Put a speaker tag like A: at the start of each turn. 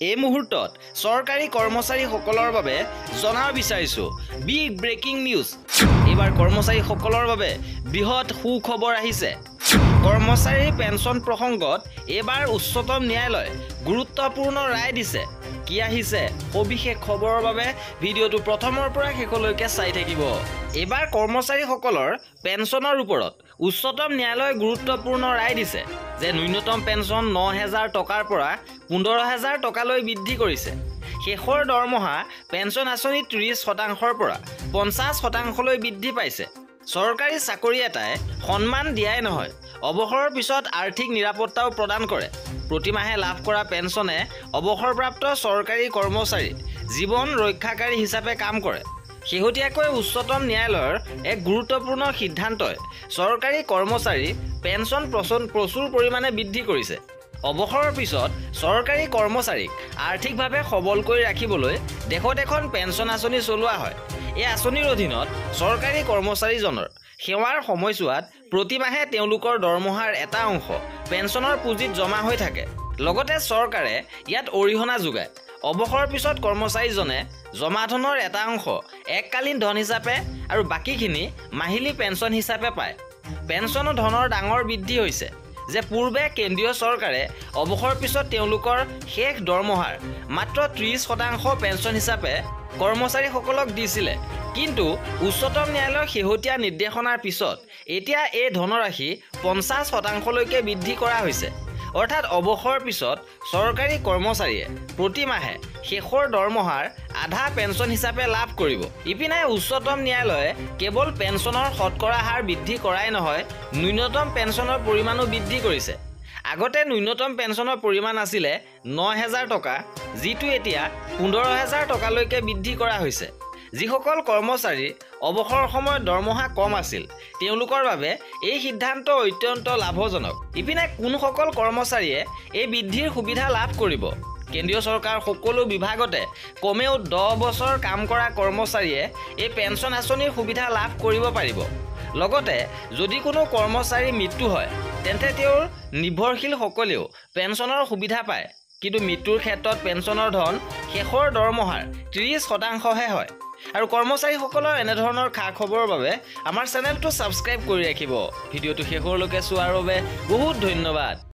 A: এই মুহূৰ্তত চৰকাৰী কৰ্মচাৰীসকলৰ বাবে জনাব বিচাৰিছো বিগ ব্ৰেকিং নিউজ। এইবাৰ কৰ্মচাৰীসকলৰ বাবে বৃহৎ সুখবৰ আহিছে। কৰ্মচাৰীৰ পেঞ্চন প্ৰসংগত এইবাৰ উচ্চতম ন্যায়ালয়ে গুৰুত্বপূৰ্ণ ৰায় দিছে। কি আহিছে সবিশেষ খবৰৰ বাবে ভিডিঅ'টো প্ৰথমৰ পৰা শেষলৈকে চাই থাকিব। এইবাৰ কৰ্মচাৰীসকলৰ পেঞ্চনৰ ওপৰত উচ্চতম ন্যায়ালয়ে গুৰুত্বপূৰ্ণ ৰায় দিছে যে ন্যূনতম পেঞ্চন ৯,০০০ টকাৰ পৰা ১৫,০০০ টকালৈ বৃদ্ধি কৰিছে। শেষৰ দৰমহা পেঞ্চন আঁচনি ৩০% পৰা ৫০%লৈ বৃদ্ধি পাইছে। চৰকাৰী চাকৰি এটাই সন্মান দিয়াই নহয়, অৱসৰৰ পিছত আৰ্থিক নিৰাপত্তাও প্ৰদান কৰে। প্ৰতিমাহে লাভ কৰা পেঞ্চনে অৱসৰপ্ৰাপ্ত চৰকাৰী কৰ্মচাৰীৰ জীৱন ৰক্ষাকাৰী হিচাপে কাম কৰে। শেহতীয়াকৈ উচ্চতম ন্যায়ালয়ৰ এক গুৰুত্বপূৰ্ণ সিদ্ধান্তই চৰকাৰী কৰ্মচাৰীৰ পেঞ্চন প্ৰচুৰ পৰিমাণে বৃদ্ধি কৰিছে। অৱসৰৰ পিছত চৰকাৰী কৰ্মচাৰীক আৰ্থিকভাৱে সবল কৰি ৰাখিবলৈ দেশত এখন পেঞ্চন আঁচনি চলোৱা হয়। এই আঁচনিৰ অধীনত চৰকাৰী কৰ্মচাৰীজনৰ সেৱাৰ সময়ছোৱাত প্ৰতিমাহে তেওঁলোকৰ দৰমহাৰ এটা অংশ পেঞ্চনৰ পুঁজিত জমা হৈ থাকে। লগতে চৰকাৰে ইয়াত অৰিহণা যোগায়। অৱসৰৰ পিছত কৰ্মচাৰীজনে জমা ধনৰ এটা অংশ এককালীন ধন হিচাপে আৰু বাকীখিনি মাহিলী পেঞ্চন হিচাপে পায়। পেঞ্চনৰ ধনৰ ডাঙৰ বৃদ্ধি হৈছে যে পূৰ্বে কেন্দ্ৰীয় চৰকাৰে অৱসৰৰ পিছত তেওঁলোকৰ শেষ দৰমহাৰ মাত্ৰ ৩০% পেঞ্চন হিচাপে কৰ্মচাৰীসকলক দিছিলে। কিন্তু উচ্চতম ন্যায়ালয়ৰ শেহতীয়া নিৰ্দেশনাৰ পিছত এতিয়া এই ধনৰাশি ৫০%লৈকে বৃদ্ধি কৰা হৈছে। অৰ্থাৎ অৱসৰৰ পিছত চৰকাৰী কৰ্মচাৰীয়ে প্ৰতিমাহে শেষৰ দৰমহাৰ আধা পেঞ্চন হিচাপে লাভ কৰিব। ইপিনে উচ্চতম ন্যায়ালয়ে কেৱল পেঞ্চনৰ শতকৰা হাৰ বৃদ্ধি কৰাই নহয়, ন্যূনতম পেঞ্চনৰ পৰিমাণো বৃদ্ধি কৰিছে। আগতে ন্যূনতম পেঞ্চনৰ পৰিমাণ আছিলে ৯,০০০ টকা, যিটো এতিয়া ১৫,০০০ টকালৈকে বৃদ্ধি কৰা হৈছে। যিসকল কৰ্মচাৰীৰ অৱসৰৰ সময়ত দৰমহা কম আছিল তেওঁলোকৰ বাবে এই সিদ্ধান্ত অত্যন্ত লাভজনক। ইপিনে কোনসকল কৰ্মচাৰীয়ে এই বৃদ্ধিৰ সুবিধা লাভ কৰিব? কেন্দ্ৰীয় চৰকাৰ সকলো বিভাগতে কমেও ১০ বছৰ কাম কৰা কৰ্মচাৰীয়ে এই পেঞ্চন আঁচনিৰ সুবিধা লাভ কৰিব পাৰিব। লগতে যদি কোনো কৰ্মচাৰীৰ মৃত্যু হয় তেন্তে তেওঁৰ নিৰ্ভৰশীলসকলেও পেঞ্চনৰ সুবিধা পায়। কিন্তু মৃত্যুৰ ক্ষেত্ৰত পেঞ্চনৰ ধন শেষৰ দৰমহাৰ ৩০%হে হয়। আৰু কৰ্মচাৰীসকলৰ এনেধৰণৰ খা খবৰৰ বাবে আমাৰ চেনেলটো ছাবস্ক্ৰাইব কৰি ৰাখিব। ভিডিঅ'টো শেষলৈকে চোৱাৰ বাবে বহুত ধন্যবাদ।